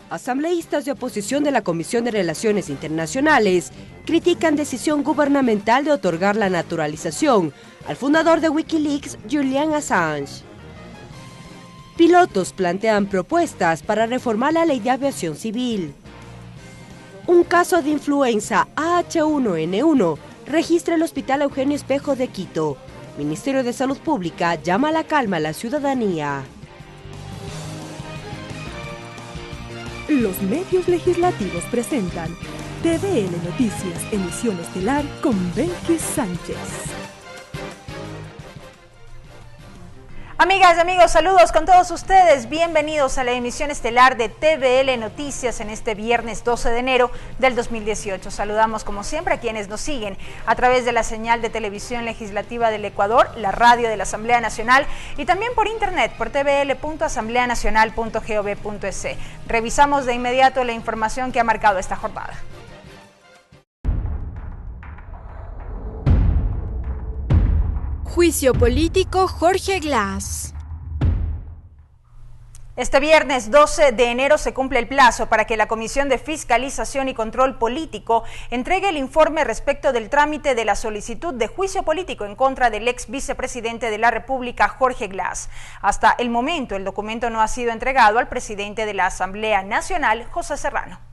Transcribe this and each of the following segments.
Asambleístas de oposición de la Comisión de Relaciones Internacionales critican decisión gubernamental de otorgar la naturalización al fundador de Wikileaks, Julian Assange. Pilotos plantean propuestas para reformar la ley de aviación civil. Un caso de influenza AH1N1 registra el Hospital Eugenio Espejo de Quito. Ministerio de Salud Pública llama a la calma a la ciudadanía. Los medios legislativos presentan TVN Noticias, emisión estelar con Belkis Sánchez. Amigas y amigos, saludos con todos ustedes. Bienvenidos a la emisión estelar de TVL Noticias en este viernes 12 de enero del 2018. Saludamos como siempre a quienes nos siguen a través de la señal de televisión legislativa del Ecuador, la radio de la Asamblea Nacional y también por internet por tvl.asambleanacional.gov.es. Revisamos de inmediato la información que ha marcado esta jornada. Juicio político Jorge Glass. Este viernes 12 de enero se cumple el plazo para que la Comisión de Fiscalización y Control Político entregue el informe respecto del trámite de la solicitud de juicio político en contra del ex vicepresidente de la República, Jorge Glass. Hasta el momento, el documento no ha sido entregado al presidente de la Asamblea Nacional, José Serrano.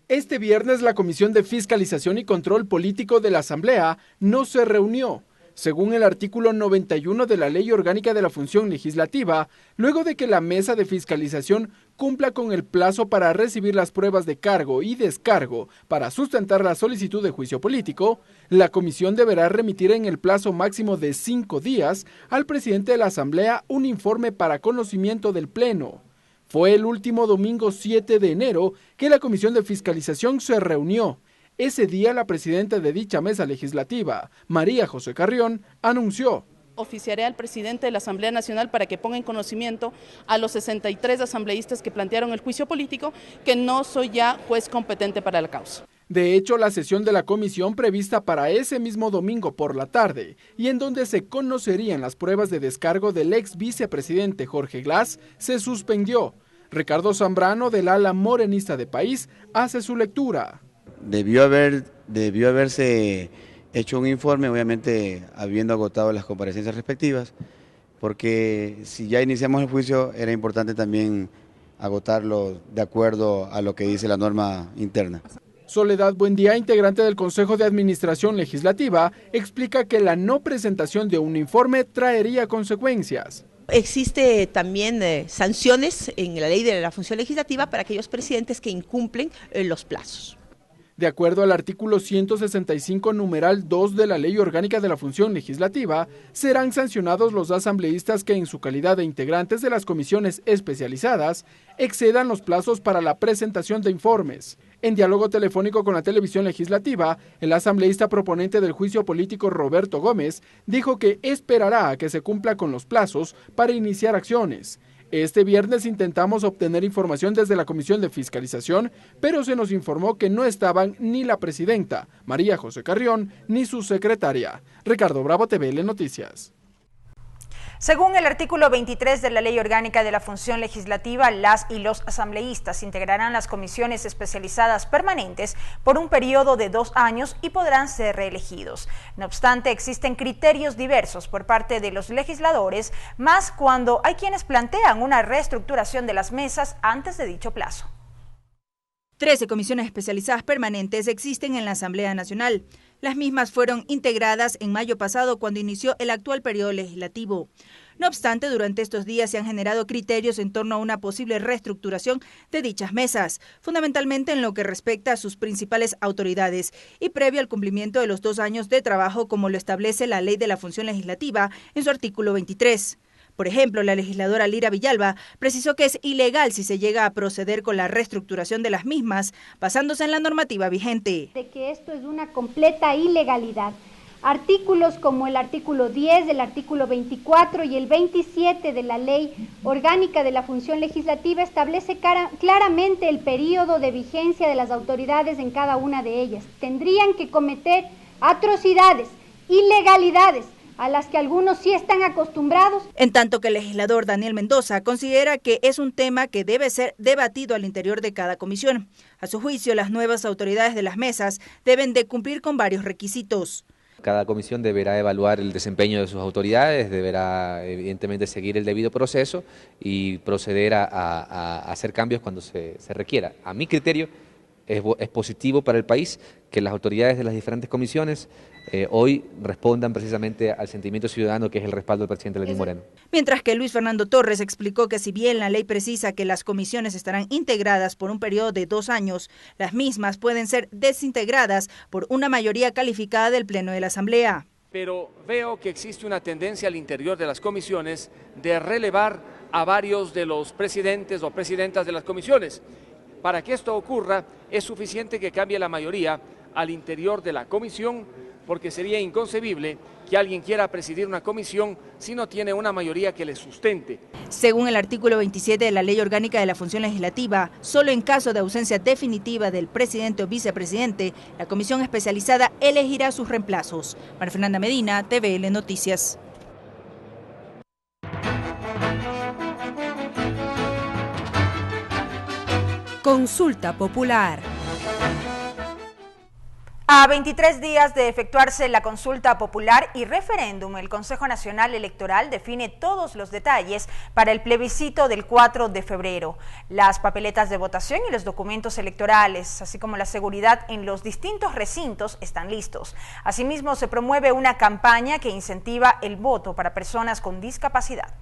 Este viernes la Comisión de Fiscalización y Control Político de la Asamblea no se reunió, según el artículo 91 de la Ley Orgánica de la Función Legislativa, luego de que la Mesa de Fiscalización cumpla con el plazo para recibir las pruebas de cargo y descargo para sustentar la solicitud de juicio político, la Comisión deberá remitir en el plazo máximo de 5 días al presidente de la Asamblea un informe para conocimiento del Pleno. Fue el último domingo 7 de enero que la Comisión de Fiscalización se reunió. Ese día la presidenta de dicha mesa legislativa, María José Carrión, anunció: oficiaré al presidente de la Asamblea Nacional para que ponga en conocimiento a los 63 asambleístas que plantearon el juicio político que no soy ya juez competente para la causa. De hecho, la sesión de la comisión prevista para ese mismo domingo por la tarde y en donde se conocerían las pruebas de descargo del ex vicepresidente Jorge Glass se suspendió. Ricardo Zambrano, del ala morenista de País, hace su lectura. Debió haberse hecho un informe, obviamente habiendo agotado las comparecencias respectivas, porque si ya iniciamos el juicio era importante también agotarlo de acuerdo a lo que dice la norma interna. Soledad Buendía, integrante del Consejo de Administración Legislativa, explica que la no presentación de un informe traería consecuencias. Existe también sanciones en la ley de la función legislativa para aquellos presidentes que incumplen los plazos. De acuerdo al artículo 165, numeral 2 de la Ley Orgánica de la Función Legislativa, serán sancionados los asambleístas que en su calidad de integrantes de las comisiones especializadas excedan los plazos para la presentación de informes. En diálogo telefónico con la televisión legislativa, el asambleísta proponente del juicio político Roberto Gómez dijo que esperará a que se cumpla con los plazos para iniciar acciones. Este viernes intentamos obtener información desde la Comisión de Fiscalización, pero se nos informó que no estaban ni la presidenta, María José Carrión, ni su secretaria. Ricardo Bravo, TVL Noticias. Según el artículo 23 de la Ley Orgánica de la Función Legislativa, las y los asambleístas integrarán las comisiones especializadas permanentes por un periodo de 2 años y podrán ser reelegidos. No obstante, existen criterios diversos por parte de los legisladores, más cuando hay quienes plantean una reestructuración de las mesas antes de dicho plazo. 13 comisiones especializadas permanentes existen en la Asamblea Nacional. Las mismas fueron integradas en mayo pasado cuando inició el actual periodo legislativo. No obstante, durante estos días se han generado criterios en torno a una posible reestructuración de dichas mesas, fundamentalmente en lo que respecta a sus principales autoridades y previo al cumplimiento de los 2 años de trabajo como lo establece la Ley de la Función Legislativa en su artículo 23. Por ejemplo, la legisladora Lira Villalba precisó que es ilegal si se llega a proceder con la reestructuración de las mismas, basándose en la normativa vigente. De que esto es una completa ilegalidad. Artículos como el artículo 10, el artículo 24 y el 27 de la Ley Orgánica de la Función Legislativa establece claramente el periodo de vigencia de las autoridades en cada una de ellas. Tendrían que cometer atrocidades, ilegalidades, a las que algunos sí están acostumbrados. En tanto que el legislador Daniel Mendoza considera que es un tema que debe ser debatido al interior de cada comisión. A su juicio, las nuevas autoridades de las mesas deben de cumplir con varios requisitos. Cada comisión deberá evaluar el desempeño de sus autoridades, deberá evidentemente seguir el debido proceso y proceder a hacer cambios cuando se requiera. A mi criterio es positivo para el país que las autoridades de las diferentes comisiones hoy respondan precisamente al sentimiento ciudadano que es el respaldo del presidente Lenín Moreno. Mientras que Luis Fernando Torres explicó que si bien la ley precisa que las comisiones estarán integradas por un periodo de 2 años, las mismas pueden ser desintegradas por una mayoría calificada del Pleno de la Asamblea. Pero veo que existe una tendencia al interior de las comisiones de relevar a varios de los presidentes o presidentas de las comisiones. Para que esto ocurra, es suficiente que cambie la mayoría al interior de la comisión, porque sería inconcebible que alguien quiera presidir una comisión si no tiene una mayoría que le sustente. Según el artículo 27 de la Ley Orgánica de la Función Legislativa, solo en caso de ausencia definitiva del presidente o vicepresidente, la comisión especializada elegirá sus reemplazos. María Fernanda Medina, TVL Noticias. Consulta popular. A 23 días de efectuarse la consulta popular y referéndum, el Consejo Nacional Electoral define todos los detalles para el plebiscito del 4 de febrero. Las papeletas de votación y los documentos electorales, así como la seguridad en los distintos recintos, están listos. Asimismo, se promueve una campaña que incentiva el voto para personas con discapacidad.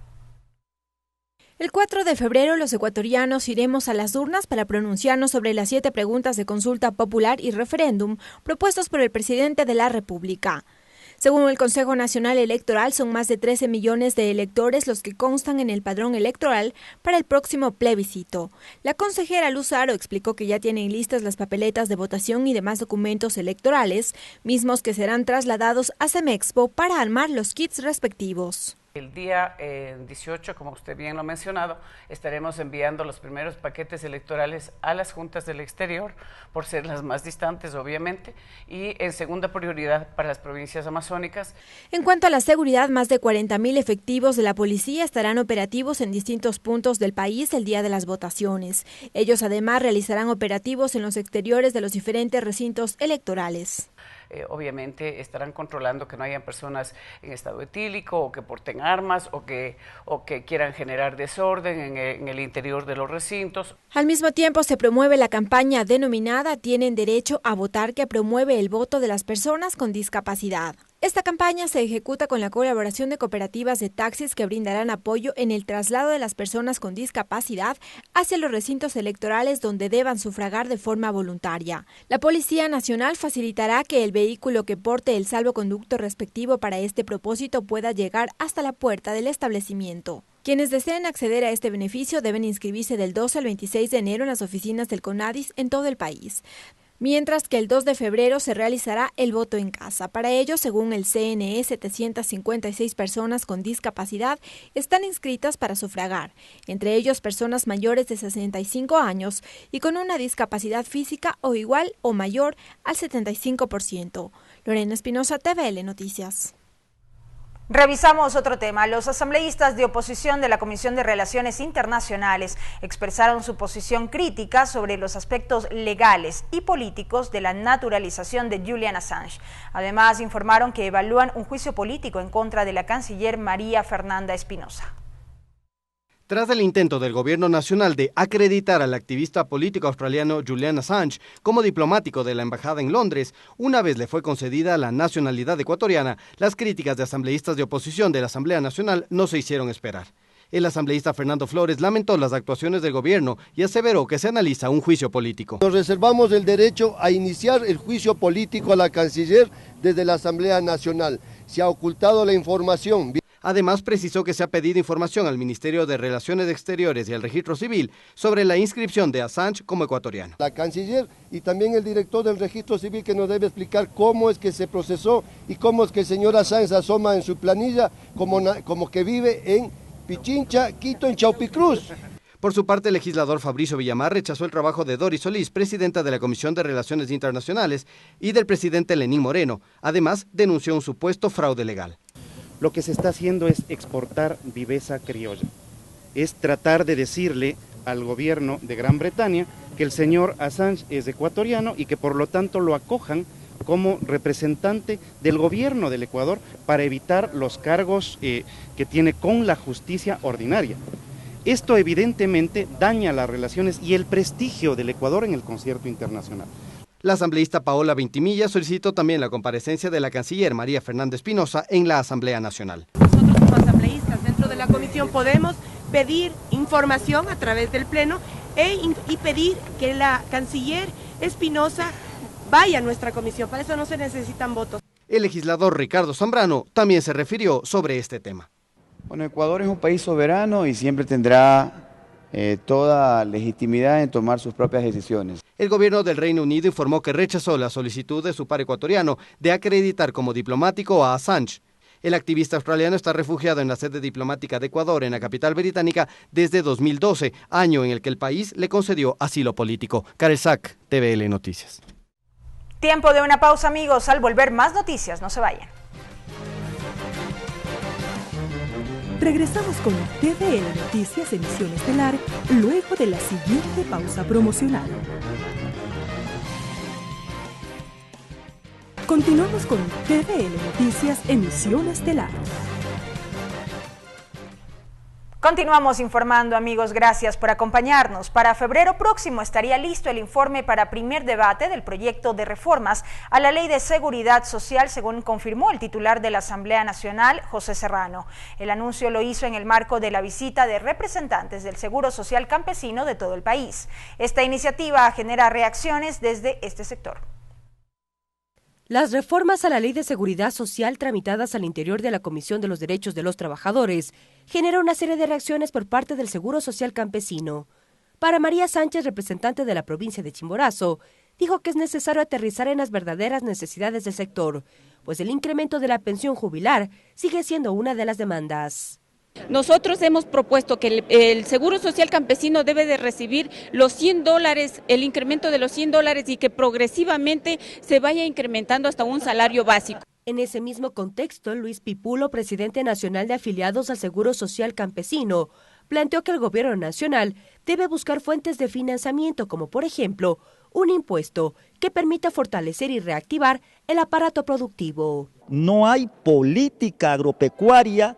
El 4 de febrero los ecuatorianos iremos a las urnas para pronunciarnos sobre las 7 preguntas de consulta popular y referéndum propuestos por el presidente de la República. Según el Consejo Nacional Electoral, son más de 13 millones de electores los que constan en el padrón electoral para el próximo plebiscito. La consejera Luz Haro explicó que ya tienen listas las papeletas de votación y demás documentos electorales, mismos que serán trasladados a Semexpo para armar los kits respectivos. El día 18, como usted bien lo ha mencionado, estaremos enviando los primeros paquetes electorales a las juntas del exterior, por ser las más distantes, obviamente, y en segunda prioridad para las provincias amazónicas. En cuanto a la seguridad, más de 40.000 efectivos de la policía estarán operativos en distintos puntos del país el día de las votaciones. Ellos además realizarán operativos en los exteriores de los diferentes recintos electorales. Obviamente estarán controlando que no hayan personas en estado etílico o que porten armas o que quieran generar desorden en el interior de los recintos. Al mismo tiempo se promueve la campaña denominada Tienen Derecho a Votar, que promueve el voto de las personas con discapacidad. Esta campaña se ejecuta con la colaboración de cooperativas de taxis que brindarán apoyo en el traslado de las personas con discapacidad hacia los recintos electorales donde deban sufragar de forma voluntaria. La Policía Nacional facilitará que el vehículo que porte el salvoconducto respectivo para este propósito pueda llegar hasta la puerta del establecimiento. Quienes deseen acceder a este beneficio deben inscribirse del 12 al 26 de enero en las oficinas del CONADIS en todo el país. Mientras que el 2 de febrero se realizará el voto en casa. Para ello, según el CNE, 756 personas con discapacidad están inscritas para sufragar, entre ellos personas mayores de 65 años y con una discapacidad física o igual o mayor al 75%. Lorena Espinosa, TVL Noticias. Revisamos otro tema. Los asambleístas de oposición de la Comisión de Relaciones Internacionales expresaron su posición crítica sobre los aspectos legales y políticos de la naturalización de Julian Assange. Además, informaron que evalúan un juicio político en contra de la canciller María Fernanda Espinosa. Tras el intento del gobierno nacional de acreditar al activista político australiano Julian Assange como diplomático de la embajada en Londres, una vez le fue concedida la nacionalidad ecuatoriana, las críticas de asambleístas de oposición de la Asamblea Nacional no se hicieron esperar. El asambleísta Fernando Flores lamentó las actuaciones del gobierno y aseveró que se analiza un juicio político. Nos reservamos el derecho a iniciar el juicio político a la canciller desde la Asamblea Nacional. Se ha ocultado la información. Además, precisó que se ha pedido información al Ministerio de Relaciones Exteriores y al Registro Civil sobre la inscripción de Assange como ecuatoriano. La canciller y también el director del Registro Civil, que nos debe explicar cómo es que se procesó y cómo es que el señor Assange asoma en su planilla como que vive en Pichincha, Quito, en Chaupicruz. Por su parte, el legislador Fabricio Villamar rechazó el trabajo de Doris Solís, presidenta de la Comisión de Relaciones Internacionales, y del presidente Lenín Moreno. Además, denunció un supuesto fraude legal. lo que se está haciendo es exportar viveza criolla. Es tratar de decirle al gobierno de Gran Bretaña que el señor Assange es ecuatoriano y que por lo tanto lo acojan como representante del gobierno del Ecuador para evitar los cargos que tiene con la justicia ordinaria. Esto evidentemente daña las relaciones y el prestigio del Ecuador en el concierto internacional. La asambleísta Paola Ventimilla solicitó también la comparecencia de la canciller María Fernanda Espinosa en la Asamblea Nacional. Nosotros como asambleístas dentro de la comisión podemos pedir información a través del Pleno y pedir que la canciller Espinosa vaya a nuestra comisión. Para eso no se necesitan votos. El legislador Ricardo Zambrano también se refirió sobre este tema. Bueno, Ecuador es un país soberano y siempre tendrá toda legitimidad en tomar sus propias decisiones. El gobierno del Reino Unido informó que rechazó la solicitud de su par ecuatoriano de acreditar como diplomático a Assange. El activista australiano está refugiado en la sede diplomática de Ecuador, en la capital británica, desde 2012, año en el que el país le concedió asilo político. Karel Sack, TVL Noticias. Tiempo de una pausa, amigos. Al volver, más noticias. No se vayan. Regresamos con TVL Noticias, emisión estelar, luego de la siguiente pausa promocional. Continuamos con TVL Noticias, emisión estelar. Continuamos informando, amigos, gracias por acompañarnos. Para febrero próximo estaría listo el informe para primer debate del proyecto de reformas a la Ley de Seguridad Social, según confirmó el titular de la Asamblea Nacional, José Serrano. El anuncio lo hizo en el marco de la visita de representantes del Seguro Social Campesino de todo el país. Esta iniciativa genera reacciones desde este sector. Las reformas a la Ley de Seguridad Social tramitadas al interior de la Comisión de los Derechos de los Trabajadores generan una serie de reacciones por parte del Seguro Social Campesino. Para María Sánchez, representante de la provincia de Chimborazo, dijo que es necesario aterrizar en las verdaderas necesidades del sector, pues el incremento de la pensión jubilar sigue siendo una de las demandas. Nosotros hemos propuesto que el Seguro Social Campesino debe de recibir los $100, el incremento de los $100 y que progresivamente se vaya incrementando hasta un salario básico. En ese mismo contexto, Luis Pipulo, presidente nacional de afiliados al Seguro Social Campesino, planteó que el gobierno nacional debe buscar fuentes de financiamiento como, por ejemplo, un impuesto que permita fortalecer y reactivar el aparato productivo. No hay política agropecuaria,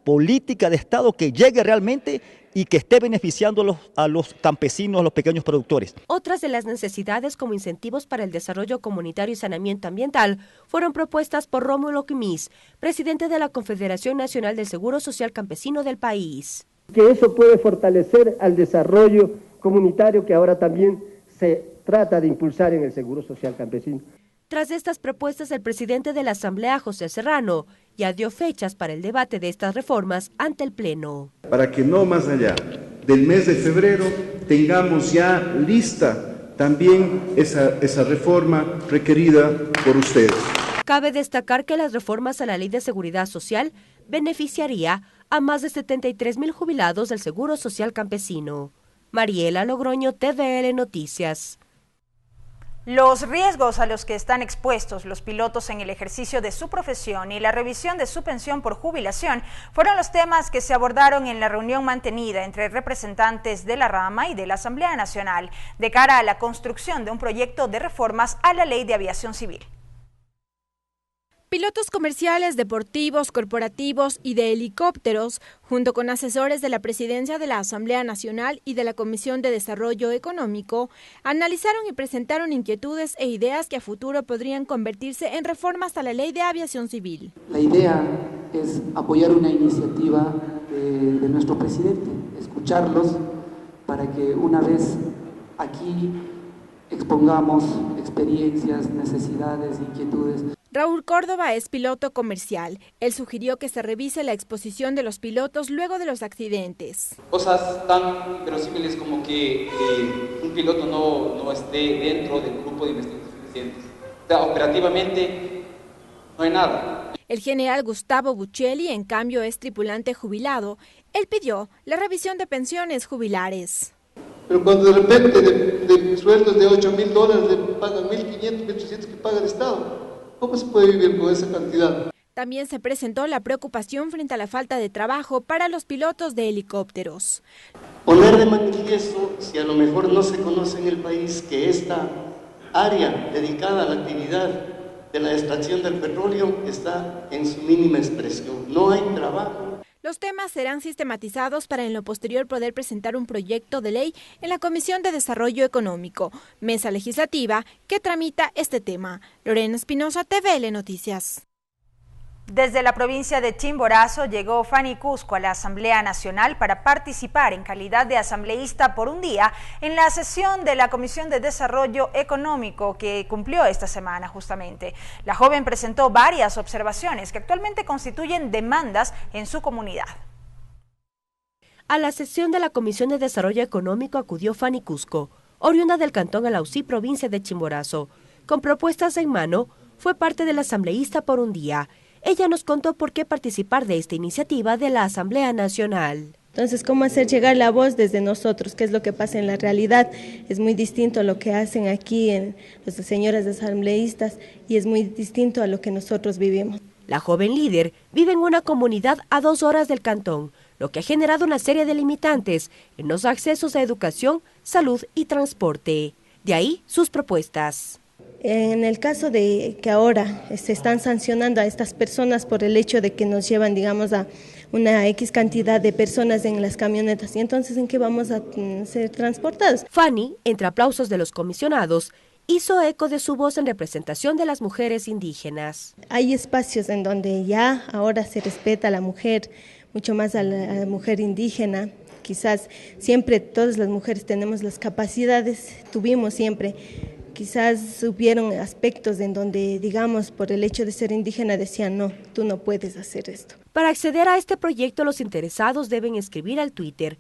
política de Estado que llegue realmente y que esté beneficiando a los campesinos, a los pequeños productores. Otras de las necesidades como incentivos para el desarrollo comunitario y saneamiento ambiental fueron propuestas por Rómulo Quimis, presidente de la Confederación Nacional del Seguro Social Campesino del país. Que eso puede fortalecer al desarrollo comunitario que ahora también se trata de impulsar en el Seguro Social Campesino. Tras estas propuestas, el presidente de la Asamblea, José Serrano, ya dio fechas para el debate de estas reformas ante el Pleno. Para que no más allá del mes de febrero tengamos ya lista también esa reforma requerida por ustedes. Cabe destacar que las reformas a la Ley de Seguridad Social beneficiaría a más de 73,000 jubilados del Seguro Social Campesino. Mariela Logroño, TVL Noticias. Los riesgos a los que están expuestos los pilotos en el ejercicio de su profesión y la revisión de su pensión por jubilación fueron los temas que se abordaron en la reunión mantenida entre representantes de la rama y de la Asamblea Nacional de cara a la construcción de un proyecto de reformas a la Ley de Aviación Civil. Pilotos comerciales, deportivos, corporativos y de helicópteros, junto con asesores de la Presidencia de la Asamblea Nacional y de la Comisión de Desarrollo Económico, analizaron y presentaron inquietudes e ideas que a futuro podrían convertirse en reformas a la Ley de Aviación Civil. La idea es apoyar una iniciativa de nuestro presidente, escucharlos para que una vez aquí expongamos experiencias, necesidades, inquietudes. Raúl Córdoba es piloto comercial. Él sugirió que se revise la exposición de los pilotos luego de los accidentes. Cosas tan verosímiles como que un piloto no esté dentro del grupo de investigación suficientes. O sea, operativamente no hay nada. El general Gustavo Buccelli, en cambio, es tripulante jubilado. Él pidió la revisión de pensiones jubilares. Pero cuando de repente de sueldos de $8,000 le pagan $1,500, $1,800 que paga el Estado, ¿cómo se puede vivir con esa cantidad? También se presentó la preocupación frente a la falta de trabajo para los pilotos de helicópteros. Poner de manifiesto, si a lo mejor no se conoce en el país, que esta área dedicada a la actividad de la extracción del petróleo está en su mínima expresión. No hay trabajo. Los temas serán sistematizados para en lo posterior poder presentar un proyecto de ley en la Comisión de Desarrollo Económico, mesa legislativa que tramita este tema. Lorena Espinosa, TVL Noticias. Desde la provincia de Chimborazo llegó Fanny Cusco a la Asamblea Nacional para participar en calidad de asambleísta por un día en la sesión de la Comisión de Desarrollo Económico que cumplió esta semana justamente. La joven presentó varias observaciones que actualmente constituyen demandas en su comunidad. A la sesión de la Comisión de Desarrollo Económico acudió Fanny Cusco, oriunda del cantón Alausí, provincia de Chimborazo. Con propuestas en mano, fue parte del asambleísta por un día. Ella nos contó por qué participar de esta iniciativa de la Asamblea Nacional. Entonces, ¿cómo hacer llegar la voz desde nosotros? ¿Qué es lo que pasa en la realidad? Es muy distinto a lo que hacen aquí en las señoras asambleístas y es muy distinto a lo que nosotros vivimos. La joven líder vive en una comunidad a 2 horas del cantón, lo que ha generado una serie de limitantes en los accesos a educación, salud y transporte. De ahí sus propuestas. En el caso de que ahora se están sancionando a estas personas por el hecho de que nos llevan, digamos, a una X cantidad de personas en las camionetas, y entonces ¿en qué vamos a ser transportados? Fanny, entre aplausos de los comisionados, hizo eco de su voz en representación de las mujeres indígenas. Hay espacios en donde ya ahora se respeta a la mujer, mucho más a la mujer indígena. Quizás siempre todas las mujeres tenemos las capacidades, tuvimos siempre. Quizás hubieron aspectos en donde, digamos, por el hecho de ser indígena decían, no, tú no puedes hacer esto. Para acceder a este proyecto, los interesados deben escribir al Twitter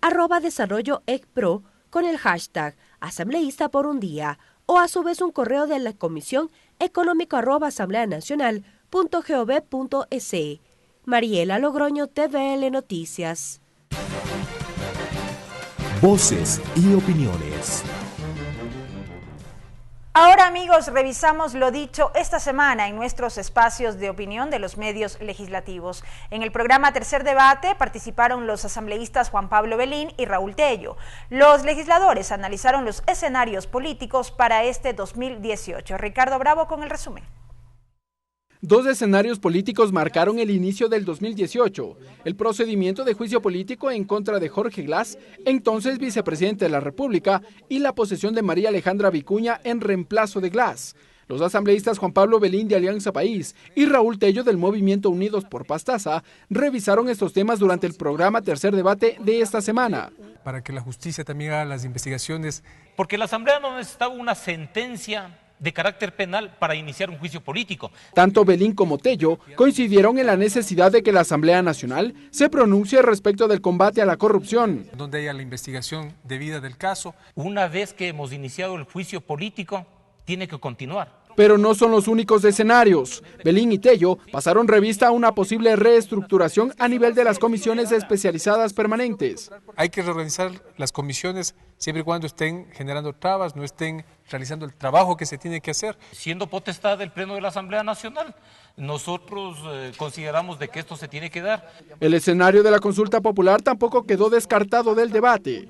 @desarrolloecpro con el hashtag asambleísta por un día o a su vez un correo de la comisión económico@asambleanacional.gov.es. Mariela Logroño, TVL Noticias. Voces y opiniones. Ahora, amigos, revisamos lo dicho esta semana en nuestros espacios de opinión de los medios legislativos. En el programa Tercer Debate participaron los asambleístas Juan Pablo Belín y Raúl Tello. Los legisladores analizaron los escenarios políticos para este 2018. Ricardo Bravo con el resumen. 2 escenarios políticos marcaron el inicio del 2018. El procedimiento de juicio político en contra de Jorge Glass, entonces vicepresidente de la República, y la posesión de María Alejandra Vicuña en reemplazo de Glass. Los asambleístas Juan Pablo Belín de Alianza País y Raúl Tello del Movimiento Unidos por Pastaza revisaron estos temas durante el programa Tercer Debate de esta semana. Para que la justicia también haga las investigaciones. Porque la Asamblea no necesitaba una sentencia de carácter penal para iniciar un juicio político. Tanto Belín como Tello coincidieron en la necesidad de que la Asamblea Nacional se pronuncie respecto del combate a la corrupción. Donde haya la investigación debida del caso. Una vez que hemos iniciado el juicio político, tiene que continuar. Pero no son los únicos escenarios. Belín y Tello pasaron revista a una posible reestructuración a nivel de las comisiones especializadas permanentes. Hay que reorganizar las comisiones siempre y cuando estén generando trabas, no estén realizando el trabajo que se tiene que hacer. Siendo potestad del Pleno de la Asamblea Nacional, nosotros consideramos de que esto se tiene que dar. El escenario de la consulta popular tampoco quedó descartado del debate.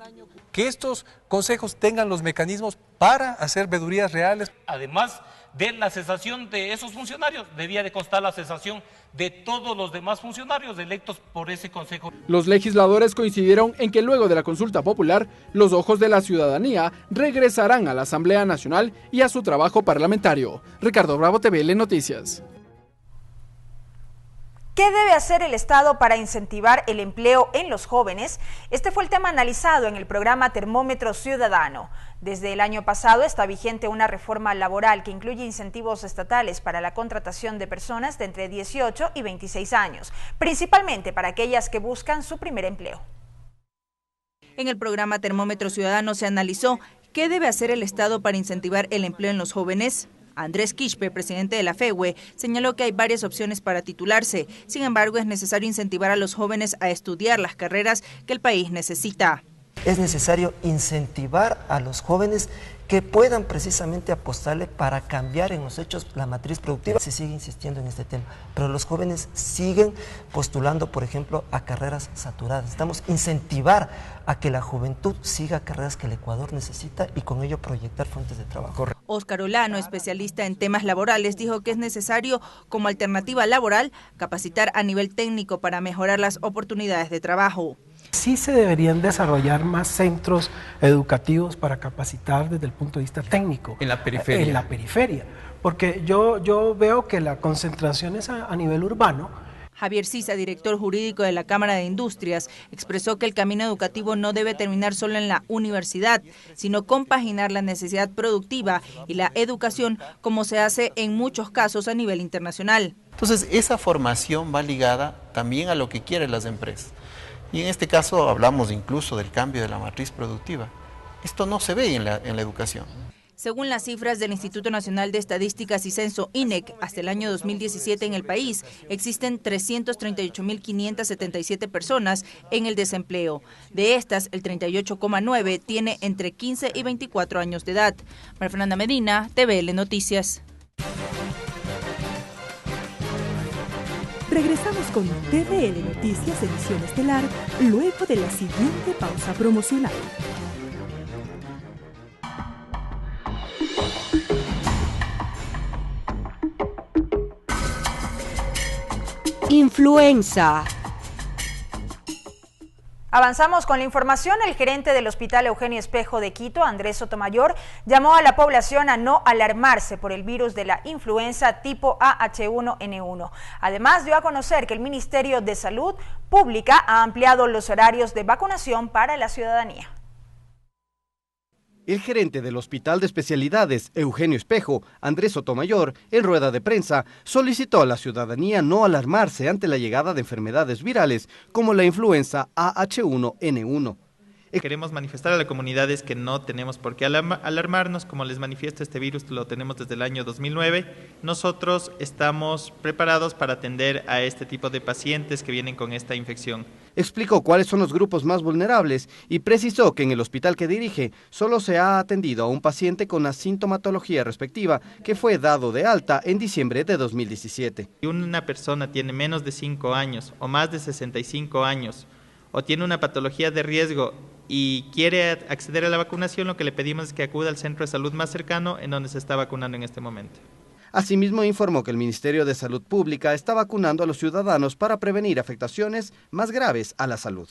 Que estos consejos tengan los mecanismos para hacer veedurías reales. Además de la cesación de esos funcionarios, debía de constar la cesación de todos los demás funcionarios electos por ese consejo. Los legisladores coincidieron en que luego de la consulta popular, los ojos de la ciudadanía regresarán a la Asamblea Nacional y a su trabajo parlamentario. Ricardo Bravo, TVL Noticias. ¿Qué debe hacer el Estado para incentivar el empleo en los jóvenes? Este fue el tema analizado en el programa Termómetro Ciudadano. Desde el año pasado está vigente una reforma laboral que incluye incentivos estatales para la contratación de personas de entre 18 y 26 años, principalmente para aquellas que buscan su primer empleo. En el programa Termómetro Ciudadano se analizó qué debe hacer el Estado para incentivar el empleo en los jóvenes. Andrés Quispe, presidente de la FEWE, señaló que hay varias opciones para titularse. Sin embargo, es necesario incentivar a los jóvenes a estudiar las carreras que el país necesita. Es necesario incentivar a los jóvenes que puedan precisamente apostarle para cambiar en los hechos la matriz productiva. Se sigue insistiendo en este tema, pero los jóvenes siguen postulando, por ejemplo, a carreras saturadas. Necesitamos incentivar a que la juventud siga carreras que el Ecuador necesita y con ello proyectar fuentes de trabajo. Óscar Olano, especialista en temas laborales, dijo que es necesario, como alternativa laboral, capacitar a nivel técnico para mejorar las oportunidades de trabajo. Sí se deberían desarrollar más centros educativos para capacitar desde el punto de vista técnico. En la periferia. En la periferia, porque yo veo que la concentración es a nivel urbano. Javier Sisa, director jurídico de la Cámara de Industrias, expresó que el camino educativo no debe terminar solo en la universidad, sino compaginar la necesidad productiva y la educación, como se hace en muchos casos a nivel internacional. Entonces, esa formación va ligada también a lo que quieren las empresas. Y en este caso hablamos incluso del cambio de la matriz productiva. Esto no se ve en la educación. Según las cifras del Instituto Nacional de Estadísticas y Censo, INEC, hasta el año 2017 en el país existen 338.577 personas en el desempleo. De estas, el 38,9 tiene entre 15 y 24 años de edad. María Fernanda Medina, TVL Noticias. Regresamos con TVL Noticias Edición Estelar luego de la siguiente pausa promocional. Influenza. Avanzamos con la información. El gerente del Hospital Eugenio Espejo de Quito, Andrés Sotomayor, llamó a la población a no alarmarse por el virus de la influenza tipo AH1N1. Además, dio a conocer que el Ministerio de Salud Pública ha ampliado los horarios de vacunación para la ciudadanía. El gerente del Hospital de Especialidades, Eugenio Espejo, Andrés Sotomayor, en rueda de prensa, solicitó a la ciudadanía no alarmarse ante la llegada de enfermedades virales como la influenza AH1N1. Queremos manifestar a la comunidad es que no tenemos por qué alarmarnos, como les manifiesto, este virus lo tenemos desde el año 2009. Nosotros estamos preparados para atender a este tipo de pacientes que vienen con esta infección. Explicó cuáles son los grupos más vulnerables y precisó que en el hospital que dirige solo se ha atendido a un paciente con la sintomatología respectiva que fue dado de alta en diciembre de 2017. Si una persona tiene menos de 5 años o más de 65 años o tiene una patología de riesgo y quiere acceder a la vacunación, lo que le pedimos es que acuda al centro de salud más cercano en donde se está vacunando en este momento. Asimismo, informó que el Ministerio de Salud Pública está vacunando a los ciudadanos para prevenir afectaciones más graves a la salud.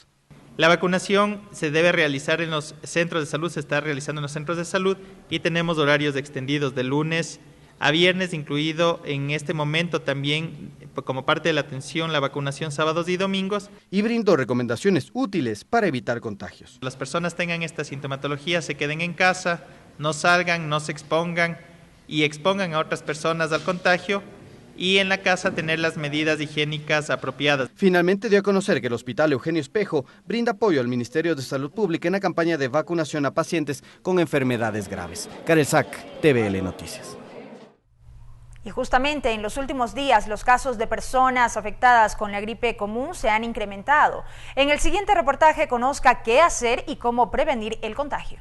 La vacunación se debe realizar en los centros de salud, se está realizando en los centros de salud y tenemos horarios extendidos de lunes a viernes, incluido en este momento también como parte de la atención la vacunación sábados y domingos. Y brindó recomendaciones útiles para evitar contagios. Las personas tengan esta sintomatología, se queden en casa, no salgan, no se expongan y expongan a otras personas al contagio y en la casa tener las medidas higiénicas apropiadas. Finalmente dio a conocer que el Hospital Eugenio Espejo brinda apoyo al Ministerio de Salud Pública en la campaña de vacunación a pacientes con enfermedades graves. Karel Sack, TVL Noticias. Y justamente en los últimos días los casos de personas afectadas con la gripe común se han incrementado. En el siguiente reportaje conozca qué hacer y cómo prevenir el contagio.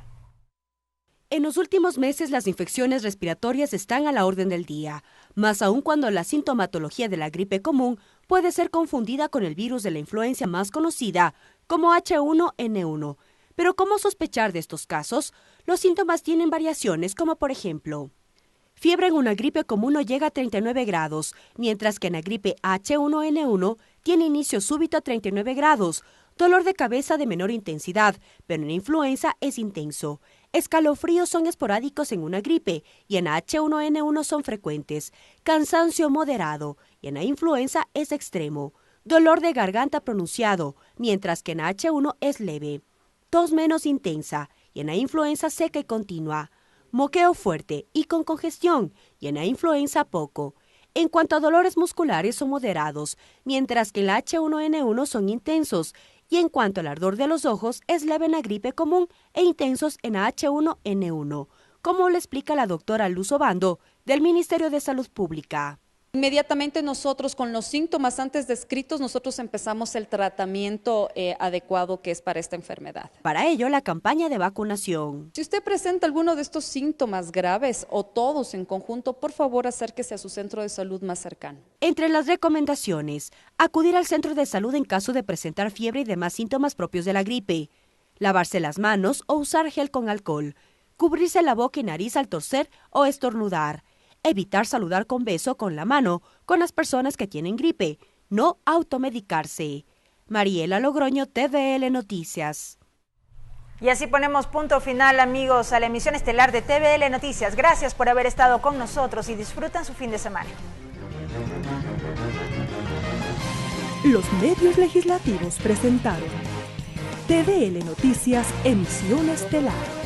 En los últimos meses las infecciones respiratorias están a la orden del día, más aún cuando la sintomatología de la gripe común puede ser confundida con el virus de la influenza más conocida como H1N1. Pero ¿cómo sospechar de estos casos? Los síntomas tienen variaciones, como por ejemplo: fiebre en una gripe común no llega a 39 grados, mientras que en la gripe H1N1 tiene inicio súbito a 39 grados, dolor de cabeza de menor intensidad, pero en la influenza es intenso. Escalofríos son esporádicos en una gripe y en H1N1 son frecuentes. Cansancio moderado y en la influenza es extremo. Dolor de garganta pronunciado, mientras que en H1 es leve. Tos menos intensa y en la influenza seca y continua. Moqueo fuerte y con congestión y en la influenza poco. En cuanto a dolores musculares son moderados, mientras que en la H1N1 son intensos. Y en cuanto al ardor de los ojos, es leve en la gripe común e intensos en H1N1, como le explica la doctora Luz Obando, del Ministerio de Salud Pública. Inmediatamente nosotros, con los síntomas antes descritos, nosotros empezamos el tratamiento adecuado que es para esta enfermedad. Para ello, la campaña de vacunación. Si usted presenta alguno de estos síntomas graves o todos en conjunto, por favor acérquese a su centro de salud más cercano. Entre las recomendaciones, acudir al centro de salud en caso de presentar fiebre y demás síntomas propios de la gripe, lavarse las manos o usar gel con alcohol, cubrirse la boca y nariz al toser o estornudar, evitar saludar con beso con la mano con las personas que tienen gripe, no automedicarse. Mariela Logroño, TVL Noticias. Y así ponemos punto final, amigos, a la emisión estelar de TVL Noticias. Gracias por haber estado con nosotros y disfrutan su fin de semana. Los medios legislativos presentaron TVL Noticias, emisión estelar.